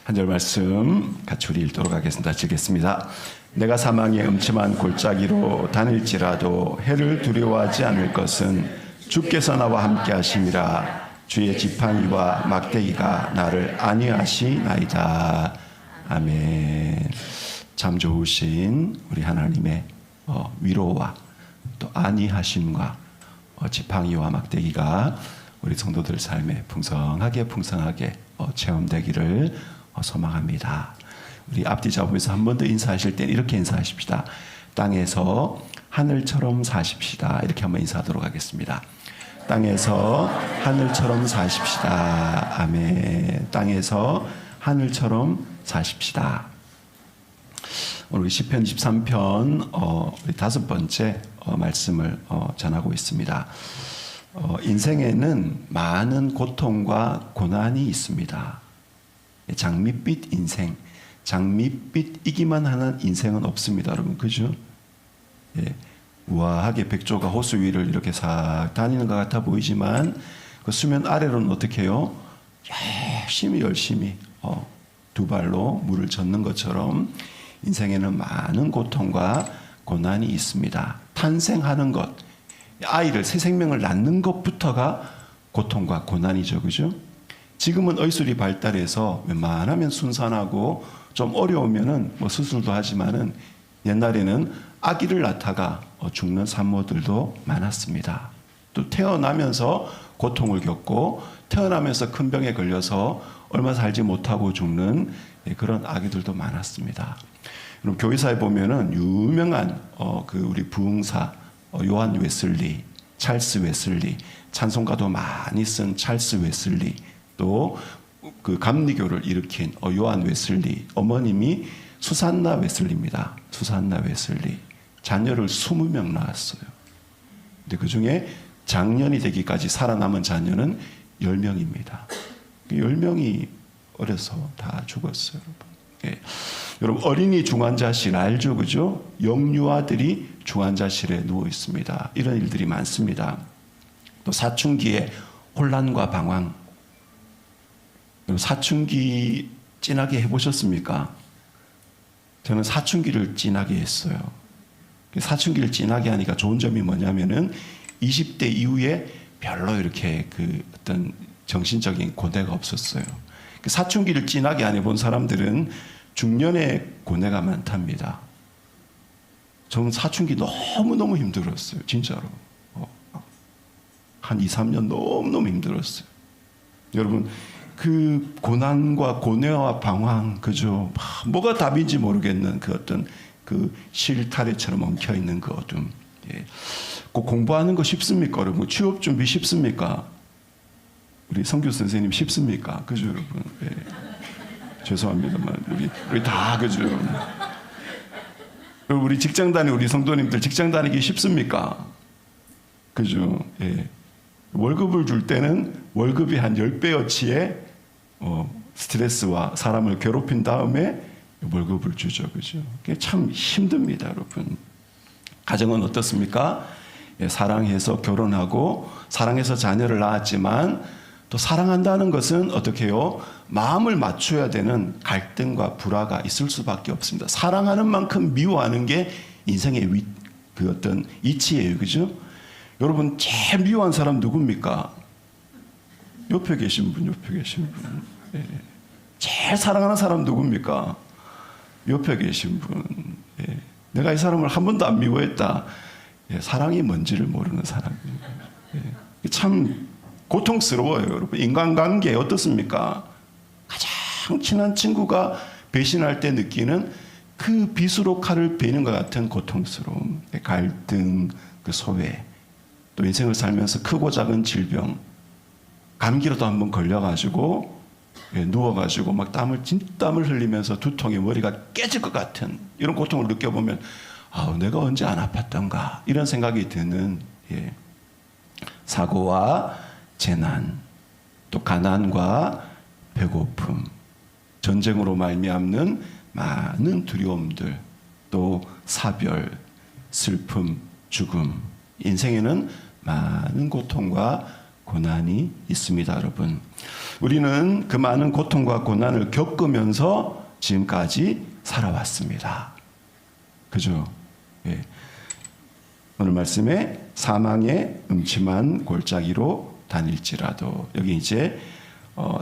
한 절 말씀 같이 우리 읽도록 하겠습니다. 읽겠습니다. 내가 사망의 음침한 골짜기로 다닐지라도 해를 두려워하지 않을 것은 주께서 나와 함께 하심이라. 주의 지팡이와 막대기가 나를 안위하시나이다. 아멘. 참 좋으신 우리 하나님의 위로와 또 안위하심과 지팡이와 막대기가 우리 성도들 삶에 풍성하게 체험되기를 소망합니다. 우리 앞뒤 잡으면서 한 번 더 인사하실 때는 이렇게 인사하십시다. 땅에서 하늘처럼 사십시다. 이렇게 한번 인사하도록 하겠습니다. 땅에서 하늘처럼 사십시다. 아멘. 땅에서 하늘처럼 사십시다. 오늘 시편 23편 우리 5번째 말씀을 전하고 있습니다. 인생에는 많은 고통과 고난이 있습니다. 장밋빛 인생, 장밋빛이기만 하는 인생은 없습니다, 여러분. 그죠? 예. 우아하게 백조가 호수 위를 이렇게 싹 다니는 것 같아 보이지만 그 수면 아래로는 어떻게 해요? 열심히 두 발로 물을 젓는 것처럼 인생에는 많은 고통과 고난이 있습니다. 탄생하는 것, 아이를, 새 생명을 낳는 것부터가 고통과 고난이죠. 그죠? 지금은 의술이 발달해서 웬만하면 순산하고 좀 어려우면은 수술도 하지만은 옛날에는 아기를 낳다가 죽는 산모들도 많았습니다. 또 태어나면서 고통을 겪고 태어나면서 큰 병에 걸려서 얼마 살지 못하고 죽는 그런 아기들도 많았습니다. 그럼 교회사에 보면은 유명한 우리 부흥사 요한 웨슬리, 찰스 웨슬리, 찬송가도 많이 쓴 찰스 웨슬리, 또 그 감리교를 일으킨 요한 웨슬리, 어머님이 수산나 웨슬리입니다. 수산나 웨슬리. 자녀를 20명 낳았어요. 근데 그 중에 장년이 되기까지 살아남은 자녀는 10명입니다. 10명이 어려서 다 죽었어요, 여러분. 예. 여러분, 어린이 중환자실 알죠? 그죠? 영유아들이 중환자실에 누워 있습니다. 이런 일들이 많습니다. 또 사춘기에 혼란과 방황. 사춘기 진하게 해보셨습니까? 저는 사춘기를 진하게 했어요. 사춘기를 진하게 하니까 좋은 점이 뭐냐면은 20대 이후에 별로 이렇게 어떤 정신적인 고뇌가 없었어요. 사춘기를 진하게 안 해본 사람들은 중년에 고뇌가 많답니다. 저는 사춘기 너무너무 힘들었어요. 진짜로. 한 2, 3년 너무너무 힘들었어요. 여러분, 그 고난과 고뇌와 방황, 그죠? 뭐가 답인지 모르겠는 그 어떤 그 실타래처럼 엉켜있는 그 어둠. 예. 꼭 공부하는 거 쉽습니까, 여러분? 취업 준비 쉽습니까? 우리 성교 선생님 쉽습니까? 그죠, 여러분? 예. 죄송합니다만, 우리 다, 그죠? 우리 직장 다니는 우리 성도님들 직장 다니기 쉽습니까? 그죠? 예. 월급을 줄 때는 월급이 한 10배어치의 스트레스와 사람을 괴롭힌 다음에 월급을 주죠. 그죠? 그게 참 힘듭니다, 여러분. 가정은 어떻습니까? 예, 사랑해서 결혼하고 사랑해서 자녀를 낳았지만 또 사랑한다는 것은 어떻게 해요? 마음을 맞춰야 되는 갈등과 불화가 있을 수밖에 없습니다. 사랑하는 만큼 미워하는 게 인생의 그 어떤 이치예요. 그죠? 여러분, 제일 미워한 사람 누굽니까? 옆에 계신 분. 예. 제일 사랑하는 사람 누굽니까? 옆에 계신 분. 예. 내가 이 사람을 한 번도 안 미워했다. 예. 사랑이 뭔지를 모르는 사람입니다. 예. 참 고통스러워요, 여러분. 인간관계 어떻습니까? 가장 친한 친구가 배신할 때 느끼는 그 빗으로 칼을 베는 것 같은 고통스러움, 갈등, 그 소외, 또 인생을 살면서 크고 작은 질병, 감기라도 한번 걸려가지고 누워가지고 막 진땀을 흘리면서 두통에 머리가 깨질 것 같은 이런 고통을 느껴보면 내가 언제 안 아팠던가 이런 생각이 드는 사고와 재난, 또 가난과 배고픔, 전쟁으로 말미암는 많은 두려움들, 또 사별, 슬픔, 죽음, 인생에는 많은 고통과 고난이 있습니다, 여러분. 우리는 그 많은 고통과 고난을 겪으면서 지금까지 살아왔습니다. 그죠? 예. 오늘 말씀에 사망의 음침한 골짜기로 다닐지라도, 여기 이제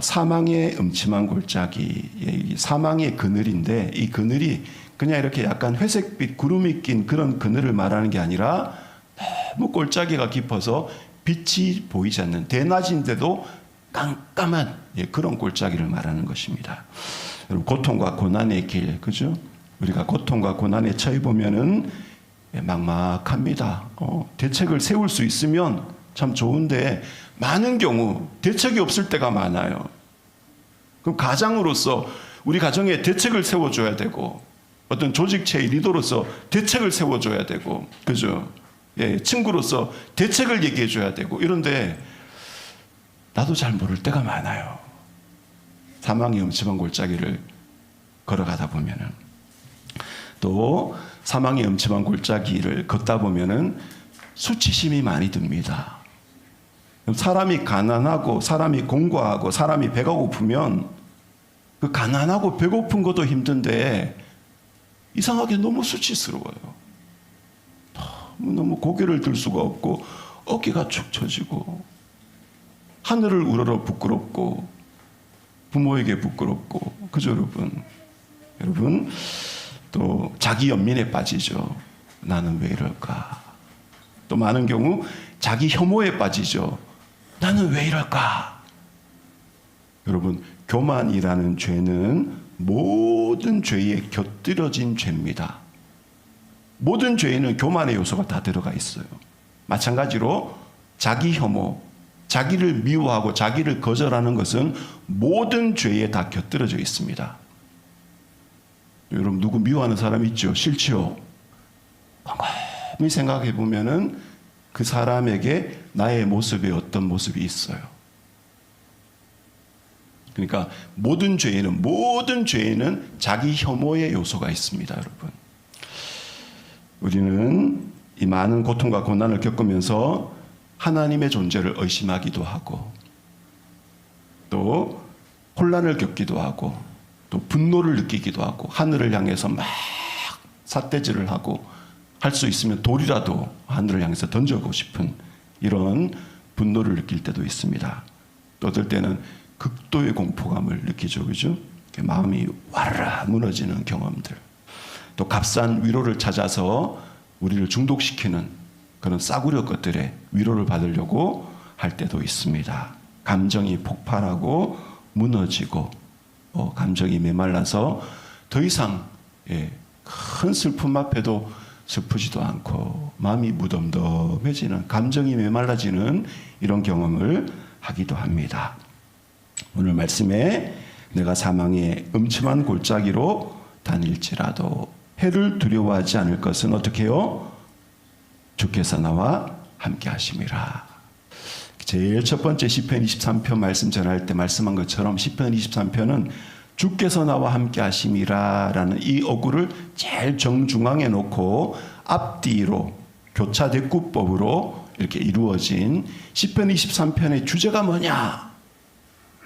사망의 음침한 골짜기, 사망의 그늘인데, 이 그늘이 그냥 이렇게 약간 회색빛 구름이 낀 그런 그늘을 말하는 게 아니라 너무 골짜기가 깊어서 빛이 보이지 않는, 대낮인데도 깜깜한 그런 골짜기를 말하는 것입니다. 여러분, 고통과 고난의 길, 그죠? 우리가 고통과 고난에 처해 보면은 막막합니다. 대책을 세울 수 있으면 참 좋은데, 많은 경우 대책이 없을 때가 많아요. 그럼 가장으로서 우리 가정에 대책을 세워줘야 되고, 어떤 조직체의 리더로서 대책을 세워줘야 되고, 그죠? 예, 친구로서 대책을 얘기해줘야 되고, 이런데 나도 잘 모를 때가 많아요. 사망의 음침한 골짜기를 걸어가다 보면은, 또 사망의 음침한 골짜기를 걷다 보면은 수치심이 많이 듭니다. 사람이 가난하고 사람이 공고하고 사람이 배가 고프면 그 가난하고 배고픈 것도 힘든데 이상하게 너무 수치스러워요. 너무 고개를 들 수가 없고 어깨가 축 처지고 하늘을 우러러 부끄럽고 부모에게 부끄럽고, 그죠 여러분? 여러분, 또 자기 연민에 빠지죠. 나는 왜 이럴까? 또 많은 경우 자기 혐오에 빠지죠. 나는 왜 이럴까? 여러분, 교만이라는 죄는 모든 죄에 곁들여진 죄입니다. 모든 죄에는 교만의 요소가 다 들어가 있어요. 마찬가지로 자기 혐오, 자기를 미워하고 자기를 거절하는 것은 모든 죄에 다 곁들여져 있습니다. 여러분, 누구 미워하는 사람 있죠? 싫지요? 곰곰이 생각해 보면은 그 사람에게 나의 모습에 어떤 모습이 있어요. 그러니까 모든 죄에는 자기 혐오의 요소가 있습니다, 여러분. 우리는 이 많은 고통과 고난을 겪으면서 하나님의 존재를 의심하기도 하고, 또 혼란을 겪기도 하고, 또 분노를 느끼기도 하고, 하늘을 향해서 막 삿대질을 하고, 할 수 있으면 돌이라도 하늘을 향해서 던져보고 싶은 이런 분노를 느낄 때도 있습니다. 또 어떨 때는 극도의 공포감을 느끼죠, 그죠? 마음이 와르르 무너지는 경험들. 또 값싼 위로를 찾아서 우리를 중독시키는 그런 싸구려 것들에 위로를 받으려고 할 때도 있습니다. 감정이 폭발하고 무너지고, 감정이 메말라서 더 이상 큰 슬픔 앞에도 슬프지도 않고 마음이 무덤덤해지는, 감정이 메말라지는 이런 경험을 하기도 합니다. 오늘 말씀에 내가 사망의 음침한 골짜기로 다닐지라도 해를 두려워하지 않을 것은 어떻게 해요? 주께서 나와 함께 하심이라. 제일 첫 번째 시편 23편 말씀 전할 때 말씀한 것처럼 시편 23편은 주께서 나와 함께 하심이라 라는 이 어구를 제일 정중앙에 놓고 앞뒤로 교차대꾸법으로 이렇게 이루어진 시편 23편의 주제가 뭐냐?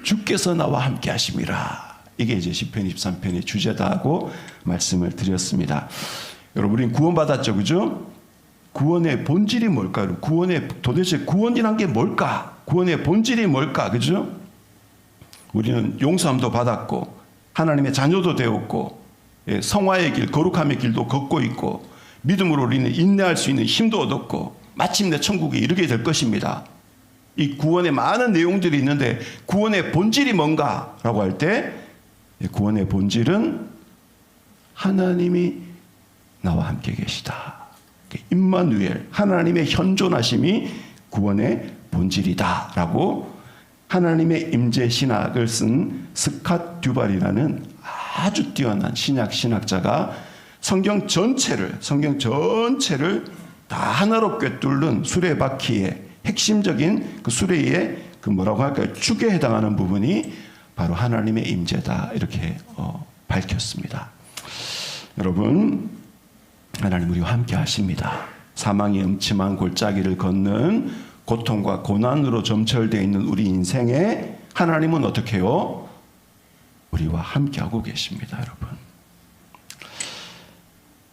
주께서 나와 함께 하심이라. 이게 이제 시편 23편의 주제다 하고 말씀을 드렸습니다. 여러분, 우리는 구원받았죠, 그죠? 구원의 본질이 뭘까요? 도대체 구원이란 게 뭘까? 구원의 본질이 뭘까? 그죠? 우리는 용서함도 받았고 하나님의 자녀도 되었고, 성화의 길, 거룩함의 길도 걷고 있고, 믿음으로 우리는 인내할 수 있는 힘도 얻었고, 마침내 천국에 이르게 될 것입니다. 이 구원에 많은 내용들이 있는데 구원의 본질이 뭔가라고 할 때, 구원의 본질은 하나님이 나와 함께 계시다. 임마누엘, 하나님의 현존하심이 구원의 본질이다라고 하나님의 임재 신학을 쓴 스캇 듀발이라는 아주 뛰어난 신학자가 성경 전체를 다 하나로 꿰뚫는 수레바퀴의 핵심적인 그 수레의 그 뭐라고 할까요? 축에 해당하는 부분이 바로 하나님의 임재다, 이렇게 밝혔습니다. 여러분, 하나님 우리와 함께 하십니다. 사망의 음침한 골짜기를 걷는 고통과 고난으로 점철되어 있는 우리 인생에 하나님은 어떻게 해요? 우리와 함께하고 계십니다, 여러분.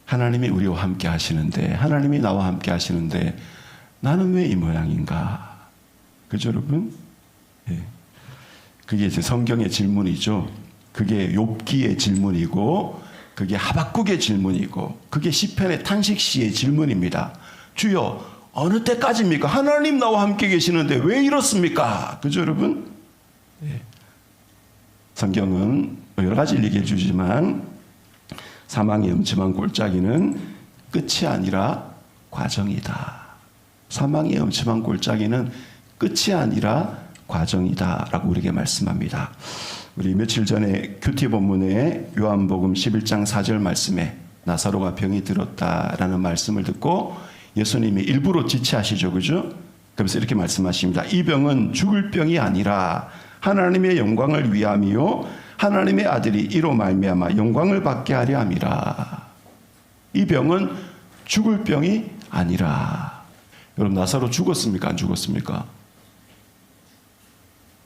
하나님이 우리와 함께 하시는데, 하나님이 나와 함께 하시는데 나는 왜 이 모양인가? 그죠, 여러분? 예. 그게 이제 성경의 질문이죠. 그게 욥기의 질문이고, 그게 하박국의 질문이고, 그게 시편의 탄식시의 질문입니다. 주여, 어느 때까지입니까? 하나님 나와 함께 계시는데 왜 이렇습니까? 그죠, 여러분? 예. 성경은 여러 가지를 얘기해 주지만 사망의 음침한 골짜기는 끝이 아니라 과정이다. 사망의 음침한 골짜기는 끝이 아니라 과정이다 라고 우리에게 말씀합니다. 우리 며칠 전에 큐티 본문에 요한복음 11장 4절 말씀에 나사로가 병이 들었다라는 말씀을 듣고 예수님이 일부러 지체하시죠, 그죠? 그래서 이렇게 말씀하십니다. 이 병은 죽을 병이 아니라 하나님의 영광을 위함이요 하나님의 아들이 이로 말미암아 영광을 받게 하려 함이라. 이 병은 죽을 병이 아니라. 여러분, 나사로 죽었습니까? 안 죽었습니까?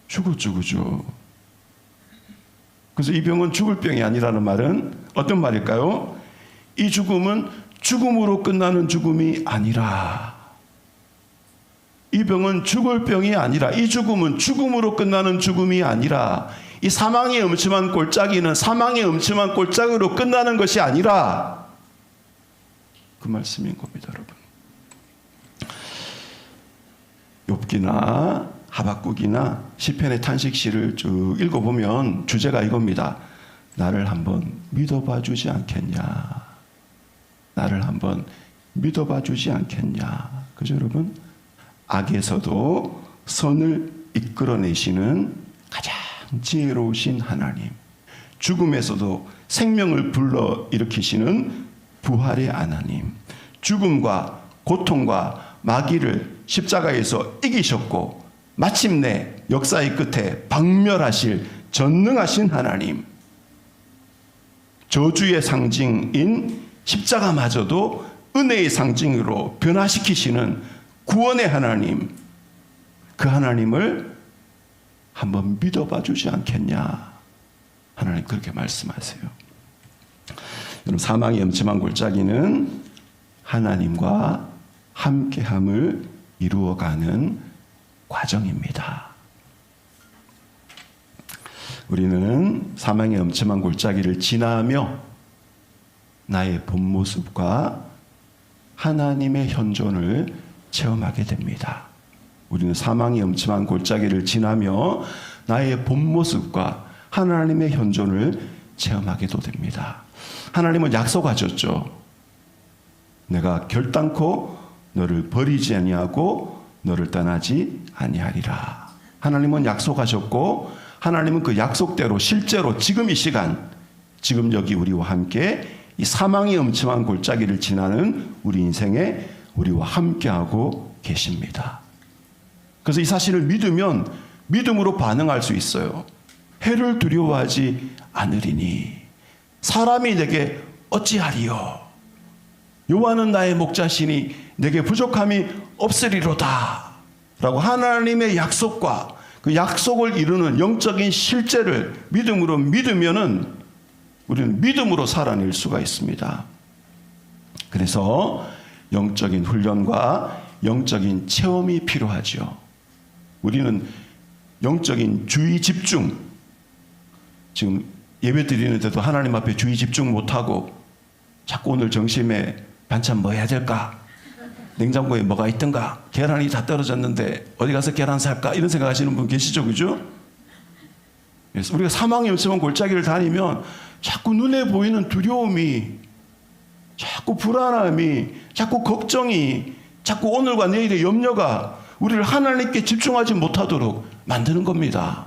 죽었죠, 그죠? 그래서 이 병은 죽을 병이 아니라는 말은 어떤 말일까요? 이 죽음은 죽음으로 끝나는 죽음이 아니라. 이 병은 죽을 병이 아니라, 이 죽음은 죽음으로 끝나는 죽음이 아니라, 이 사망의 음침한 골짜기는 사망의 음침한 골짜기로 끝나는 것이 아니라, 그 말씀인 겁니다, 여러분. 욥기나 하박국이나 시편의 탄식시를 쭉 읽어보면 주제가 이겁니다. 나를 한번 믿어봐 주지 않겠냐. 나를 한번 믿어봐 주지 않겠냐. 그죠, 여러분? 악에서도 선을 이끌어내시는 가장 지혜로우신 하나님, 죽음에서도 생명을 불러일으키시는 부활의 하나님, 죽음과 고통과 마귀를 십자가에서 이기셨고 마침내 역사의 끝에 박멸하실 전능하신 하나님, 저주의 상징인 십자가마저도 은혜의 상징으로 변화시키시는 구원의 하나님, 그 하나님을 한번 믿어봐 주지 않겠냐. 하나님 그렇게 말씀하세요. 여러분, 사망의 음침한 골짜기는 하나님과 함께함을 이루어가는 과정입니다. 우리는 사망의 음침한 골짜기를 지나며 나의 본 모습과 하나님의 현존을 체험하게 됩니다. 우리는 사망의 음침한 골짜기를 지나며 나의 본 모습과 하나님의 현존을 체험하게도 됩니다. 하나님은 약속하셨죠. 내가 결단코 너를 버리지 아니하고 너를 떠나지 아니하리라. 하나님은 약속하셨고 하나님은 그 약속대로 실제로 지금 이 시간, 지금 여기 우리와 함께 이 사망의 음침한 골짜기를 지나는 우리 인생에 우리와 함께하고 계십니다. 그래서 이 사실을 믿으면 믿음으로 반응할 수 있어요. 해를 두려워하지 않으리니 사람이 내게 어찌하리요. 여호와는 나의 목자시니 내게 부족함이 없으리로다 라고 하나님의 약속과 그 약속을 이루는 영적인 실제를 믿음으로 믿으면은 우리는 믿음으로 살아낼 수가 있습니다. 그래서 영적인 훈련과 영적인 체험이 필요하죠. 우리는 영적인 주의 집중, 지금 예배 드리는데도 하나님 앞에 주의 집중 못하고 자꾸 오늘 점심에 반찬 뭐 해야 될까? 냉장고에 뭐가 있던가? 계란이 다 떨어졌는데 어디 가서 계란 살까? 이런 생각하시는 분 계시죠, 그죠? 그래서 우리가 사망의 음침한 골짜기를 다니면 자꾸 눈에 보이는 두려움이, 자꾸 불안함이, 자꾸 걱정이, 자꾸 오늘과 내일의 염려가 우리를 하나님께 집중하지 못하도록 만드는 겁니다.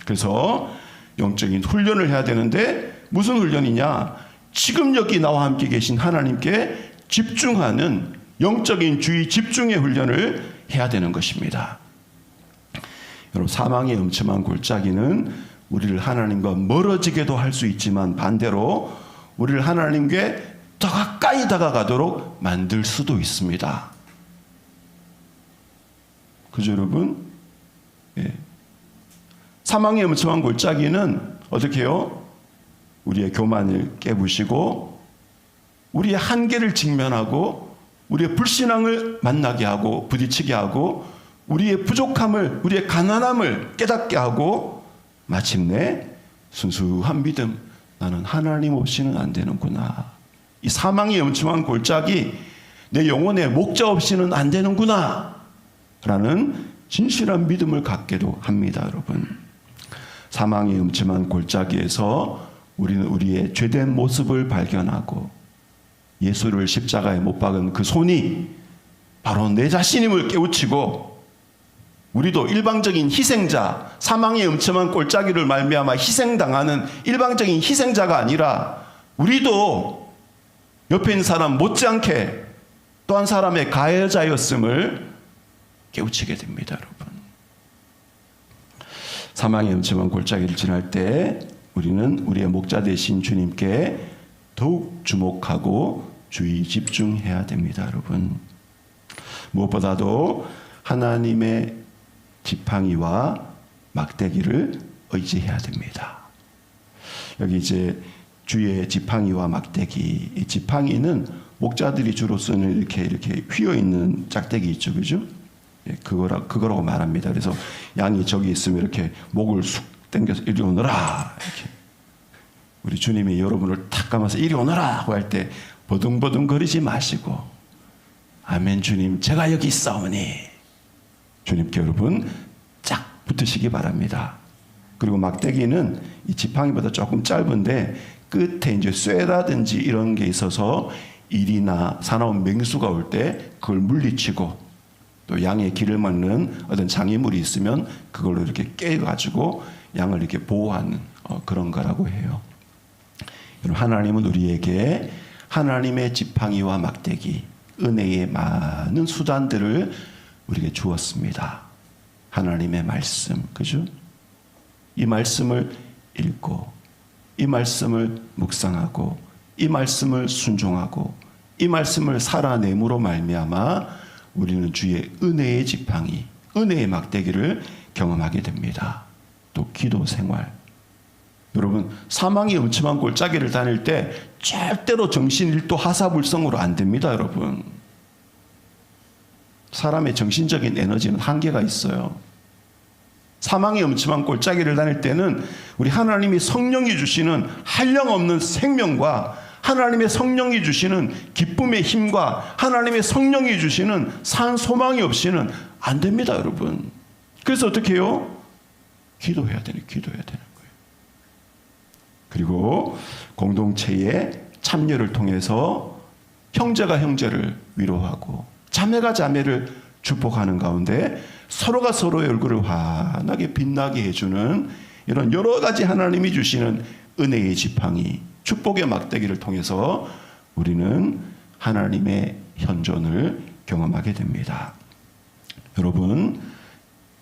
그래서 영적인 훈련을 해야 되는데 무슨 훈련이냐? 지금 여기 나와 함께 계신 하나님께 집중하는 영적인 주의 집중의 훈련을 해야 되는 것입니다. 여러분, 사망의 음침한 골짜기는 우리를 하나님과 멀어지게도 할 수 있지만 반대로 우리를 하나님께 더 가까이 다가가도록 만들 수도 있습니다. 그죠, 여러분? 예. 사망의 엄청난 골짜기는 어떻게 해요? 우리의 교만을 깨부시고 우리의 한계를 직면하고 우리의 불신앙을 만나게 하고 부딪히게 하고 우리의 부족함을, 우리의 가난함을 깨닫게 하고 마침내 순수한 믿음, 나는 하나님 없이는 안 되는구나. 이 사망의 엄청난 골짜기, 내 영혼의 목자 없이는 안 되는구나 라는 진실한 믿음을 갖게도 합니다. 여러분, 사망의 음침한 골짜기에서 우리는 우리의 죄된 모습을 발견하고 예수를 십자가에 못 박은 그 손이 바로 내 자신임을 깨우치고 우리도 일방적인 희생자, 사망의 음침한 골짜기를 말미암아 희생당하는 일방적인 희생자가 아니라 우리도 옆에 있는 사람 못지않게 또 한 사람의 가해자였음을 깨우치게 됩니다. 여러분, 사망의 음침한 골짜기를 지날 때 우리는 우리의 목자 되신 주님께 더욱 주목하고 주의 집중해야 됩니다. 여러분, 무엇보다도 하나님의 지팡이와 막대기를 의지해야 됩니다. 여기 이제 주의 지팡이와 막대기, 이 지팡이는 목자들이 주로 쓰는 이렇게 휘어 있는 짝대기 있죠, 그죠? 그거라고 말합니다. 그래서 양이 저기 있으면 이렇게 목을 쑥 당겨서 이리 오너라, 이렇게. 우리 주님이 여러분을 탁 감아서 이리 오너라 하고 할 때 버둥버둥 거리지 마시고, 아멘 주님 제가 여기 있사오니 주님께 여러분 쫙 붙으시기 바랍니다. 그리고 막대기는 이 지팡이보다 조금 짧은데 끝에 이제 쇠라든지 이런 게 있어서 일이나 사나운 맹수가 올 때 그걸 물리치고, 또 양의 길을 막는 어떤 장애물이 있으면 그걸로 이렇게 깨가지고 양을 이렇게 보호하는 그런 거라고 해요. 하나님은 우리에게 하나님의 지팡이와 막대기, 은혜의 많은 수단들을 우리에게 주었습니다. 하나님의 말씀, 그죠? 이 말씀을 읽고, 이 말씀을 묵상하고, 이 말씀을 순종하고, 이 말씀을 살아냄으로 말미암아 우리는 주의 은혜의 지팡이, 은혜의 막대기를 경험하게 됩니다. 또 기도 생활. 여러분, 사망의 음침한 골짜기를 다닐 때 절대로 정신일도 하사불성으로 안 됩니다. 여러분, 사람의 정신적인 에너지는 한계가 있어요. 사망의 음침한 골짜기를 다닐 때는 우리 하나님이 성령이 주시는 한량없는 생명과 하나님의 성령이 주시는 기쁨의 힘과 하나님의 성령이 주시는 산 소망이 없이는 안 됩니다. 여러분, 그래서 어떻게 해요? 기도해야 되는 거예요. 그리고 공동체의 참여를 통해서 형제가 형제를 위로하고 자매가 자매를 축복하는 가운데 서로가 서로의 얼굴을 환하게 빛나게 해주는 이런 여러 가지 하나님이 주시는 은혜의 지팡이, 축복의 막대기를 통해서 우리는 하나님의 현존을 경험하게 됩니다. 여러분,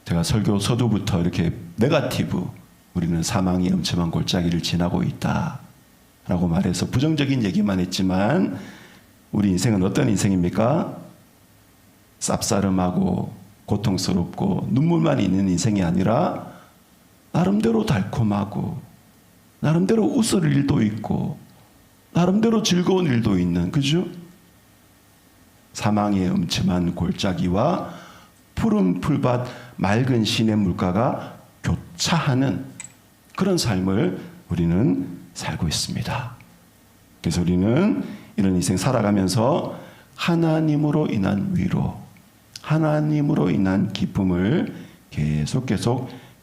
제가 설교 서두부터 이렇게 네거티브, 우리는 사망의 음침한 골짜기를 지나고 있다라고 말해서 부정적인 얘기만 했지만 우리 인생은 어떤 인생입니까? 쌉싸름하고 고통스럽고 눈물만 있는 인생이 아니라 나름대로 달콤하고 나름대로 웃을 일도 있고 나름대로 즐거운 일도 있는, 그죠? 사망의 음침한 골짜기와 푸른 풀밭 맑은 시냇 물가가 교차하는 그런 삶을 우리는 살고 있습니다. 그래서 우리는 이런 인생 살아가면서 하나님으로 인한 위로, 하나님으로 인한 기쁨을 계속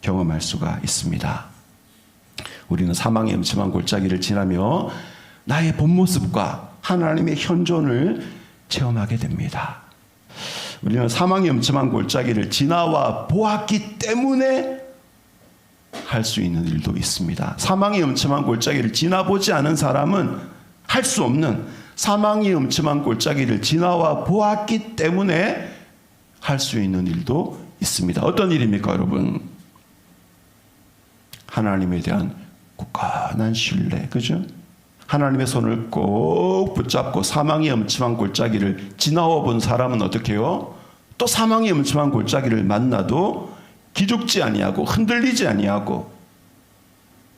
경험할 수가 있습니다. 우리는 사망의 음침한 골짜기를 지나며 나의 본 모습과 하나님의 현존을 체험하게 됩니다. 우리는 사망의 음침한 골짜기를 지나와 보았기 때문에 할 수 있는 일도 있습니다. 사망의 음침한 골짜기를 지나보지 않은 사람은 할 수 없는, 사망의 음침한 골짜기를 지나와 보았기 때문에 할 수 있는 일도 있습니다. 어떤 일입니까, 여러분? 하나님에 대한 굳건한 신뢰, 그죠? 하나님의 손을 꼭 붙잡고 사망의 음침한 골짜기를 지나와 본 사람은 어떻게 해요? 또 사망의 음침한 골짜기를 만나도 기죽지 아니하고 흔들리지 아니하고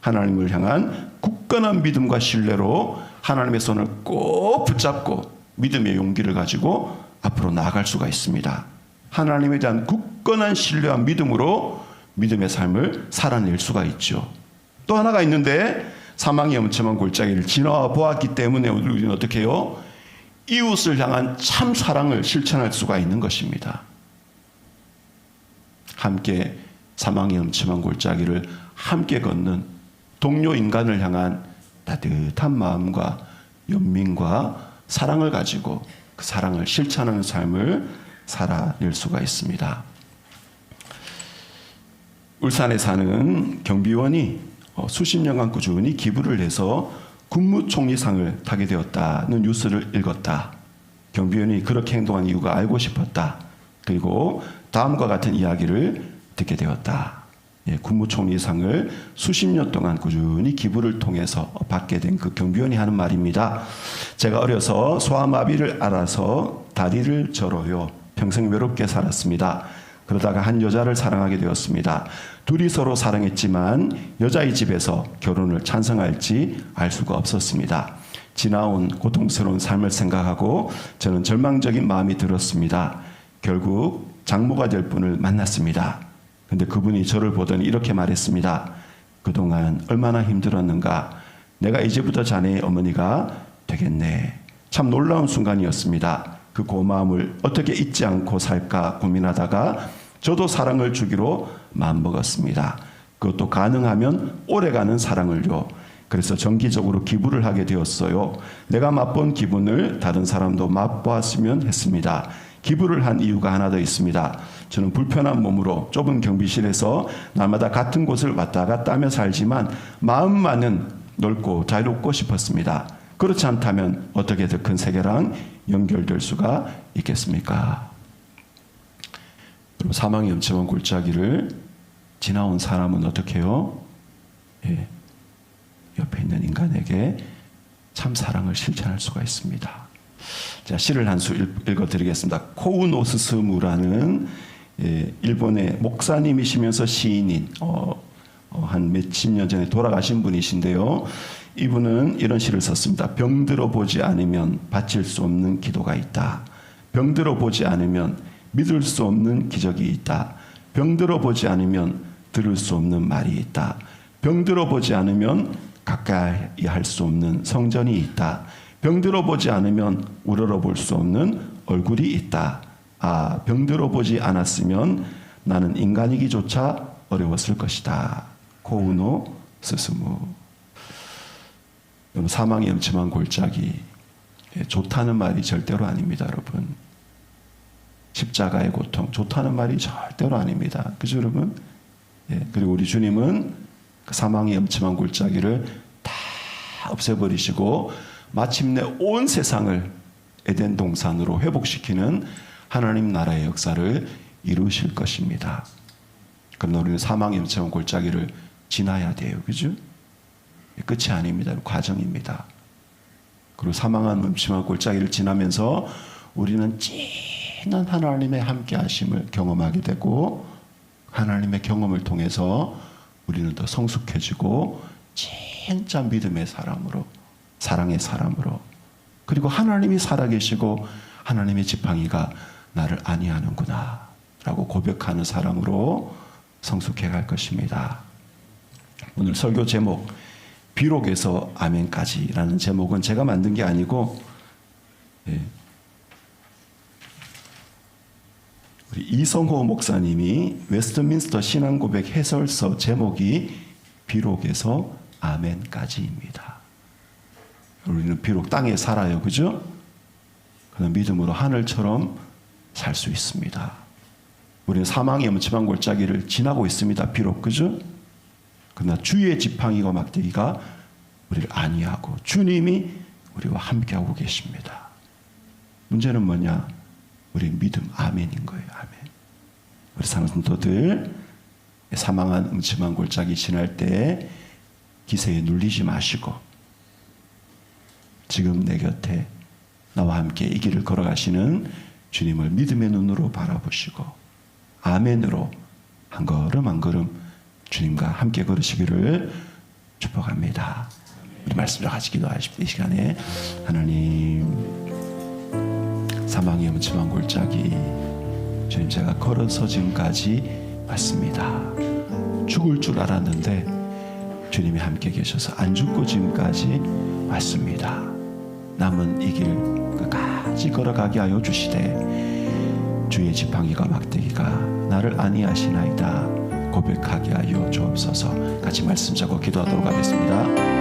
하나님을 향한 굳건한 믿음과 신뢰로 하나님의 손을 꼭 붙잡고 믿음의 용기를 가지고 앞으로 나아갈 수가 있습니다. 하나님에 대한 굳건한 신뢰와 믿음으로 믿음의 삶을 살아낼 수가 있죠. 또 하나가 있는데 사망의 음침한 골짜기를 지나와 보았기 때문에 우리는 어떻게 해요? 이웃을 향한 참 사랑을 실천할 수가 있는 것입니다. 함께 사망의 음침한 골짜기를 함께 걷는 동료 인간을 향한 따뜻한 마음과 연민과 사랑을 가지고 그 사랑을 실천하는 삶을 살아낼 수가 있습니다. 울산에 사는 경비원이 수십 년간 꾸준히 기부를 해서 국무총리상을 타게 되었다는 뉴스를 읽었다. 경비원이 그렇게 행동한 이유가 알고 싶었다. 그리고 다음과 같은 이야기를 듣게 되었다. 국무총리상을 수십 년 동안 꾸준히 기부를 통해서 받게 된 그 경비원이 하는 말입니다. 제가 어려서 소아마비를 앓아서 다리를 절어요. 평생 외롭게 살았습니다. 그러다가 한 여자를 사랑하게 되었습니다. 둘이 서로 사랑했지만 여자의 집에서 결혼을 찬성할지 알 수가 없었습니다. 지나온 고통스러운 삶을 생각하고 저는 절망적인 마음이 들었습니다. 결국 장모가 될 분을 만났습니다. 근데 그분이 저를 보더니 이렇게 말했습니다. 그동안 얼마나 힘들었는가. 내가 이제부터 자네의 어머니가 되겠네. 참 놀라운 순간이었습니다. 그 고마움을 어떻게 잊지 않고 살까 고민하다가 저도 사랑을 주기로 마음먹었습니다. 그것도 가능하면 오래가는 사랑을요. 그래서 정기적으로 기부를 하게 되었어요. 내가 맛본 기분을 다른 사람도 맛보았으면 했습니다. 기부를 한 이유가 하나 더 있습니다. 저는 불편한 몸으로 좁은 경비실에서 날마다 같은 곳을 왔다 갔다 하며 살지만 마음만은 넓고 자유롭고 싶었습니다. 그렇지 않다면 어떻게 더 큰 세계랑 연결될 수가 있겠습니까? 사망의 음침한 골짜기를 지나온 사람은 어떻게 해요? 옆에 있는 인간에게 참 사랑을 실천할 수가 있습니다. 자, 시를 한 수 읽어드리겠습니다. 코우노스스무라는 일본의 목사님이시면서 시인인 한 몇십 년 전에 돌아가신 분이신데요. 이분은 이런 시를 썼습니다. 병들어 보지 않으면 바칠 수 없는 기도가 있다. 병들어 보지 않으면 믿을 수 없는 기적이 있다. 병들어 보지 않으면 들을 수 없는 말이 있다. 병들어 보지 않으면 가까이 할 수 없는 성전이 있다. 병들어 보지 않으면 우러러 볼 수 없는 얼굴이 있다. 아, 병들어 보지 않았으면 나는 인간이기조차 어려웠을 것이다. 코우노 스스무. 사망의 음침한 골짜기. 좋다는 말이 절대로 아닙니다, 여러분. 십자가의 고통, 좋다는 말이 절대로 아닙니다. 그죠, 여러분? 그리고 우리 주님은 그 사망의 음침한 골짜기를 다 없애버리시고 마침내 온 세상을 에덴 동산으로 회복시키는 하나님 나라의 역사를 이루실 것입니다. 그러나 우리는 사망의 음침한 골짜기를 지나야 돼요. 그죠? 끝이 아닙니다. 과정입니다. 그리고 사망한 음침한 골짜기를 지나면서 우리는 진한 하나님의 함께 하심을 경험하게 되고 하나님의 경험을 통해서 우리는 더 성숙해지고 진짜 믿음의 사람으로 사랑의 사람으로 그리고 하나님이 살아계시고 하나님의 지팡이가 나를 안위하는구나 라고 고백하는 사람으로 성숙해 갈 것입니다. 오늘 설교 제목 비록에서 아멘까지라는 제목은 제가 만든 게 아니고 우리 이성호 목사님이 웨스트민스터 신앙고백 해설서 제목이 비록에서 아멘까지입니다. 우리는 비록 땅에 살아요. 그죠? 그러나 믿음으로 하늘처럼 살 수 있습니다. 우리는 사망의 음침한 골짜기를 지나고 있습니다. 비록. 그죠? 그러나 주의 지팡이와 막대기가 우리를 안위하고 주님이 우리와 함께하고 계십니다. 문제는 뭐냐? 우리 믿음 아멘인 거예요. 아멘. 우리 성도들 사망한 음침한 골짜기 지날 때 기세에 눌리지 마시고 지금 내 곁에 나와 함께 이 길을 걸어가시는 주님을 믿음의 눈으로 바라보시고 아멘으로 한 걸음 한 걸음 주님과 함께 걸으시기를 축복합니다. 우리 말씀을 같이 기도하십시오. 이 시간에 하나님, 사망의 음침한 골짜기 주님, 제가 걸어서 지금까지 왔습니다. 죽을 줄 알았는데 주님이 함께 계셔서 안 죽고 지금까지 왔습니다. 남은 이 길 끝까지 걸어가게 하여 주시되 주의 지팡이가 막대기가 나를 아니하시나이다 고백하게 하여 주옵소서. 같이 말씀 잡고 기도하도록 하겠습니다.